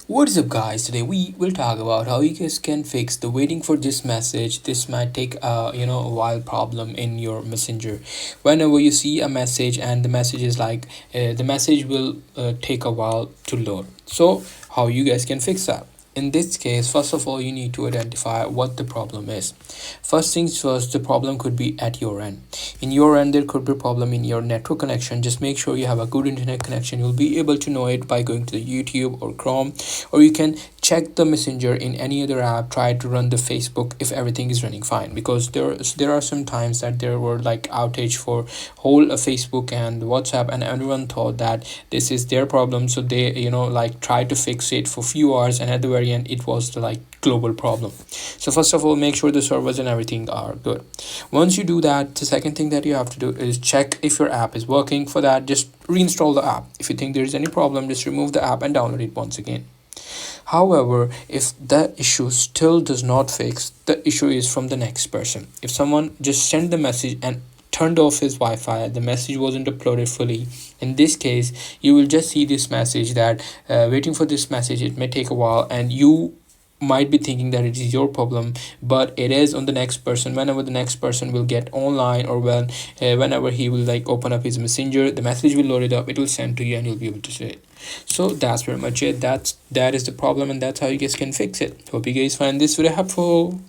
What is up, guys? Today we will talk about how you guys can fix the waiting for this message. This might take a while problem in your messenger. Whenever you see a message and the message is like the message will take a while to load. So how you guys can fix that? In this case, first of all, you need to identify what the problem is. First things first, the problem could be at your end. In your end, there could be a problem in your network connection. Just make sure you have a good internet connection. You'll be able to know it by going to the YouTube or Chrome, or you can check the messenger in any other app. Try to run the Facebook if everything is running fine, because there are some times that there were like outage for whole Facebook and WhatsApp, and everyone thought that this is their problem, so they like try to fix it for few hours, and at the very end it was the like global problem. So first of all, make sure the servers and everything are good. Once you do that, the second thing that you have to do is check if your app is working. For that, just reinstall the app. If you think there is any problem, just remove the app and download it once again. However, if the issue still does not fix, the issue is from the next person. If someone just sent the message and turned off his Wi-Fi, the message wasn't uploaded fully. In this case, you will just see this message that waiting for this message, it may take a while, and you might be thinking that it is your problem, but it is on the next person. Whenever the next person will get online, or whenever he will like open up his messenger, the message will load it up, it will send to you, and you'll be able to see it. So that's pretty much it. That is the problem, and that's how you guys can fix it. Hope you guys find this video helpful.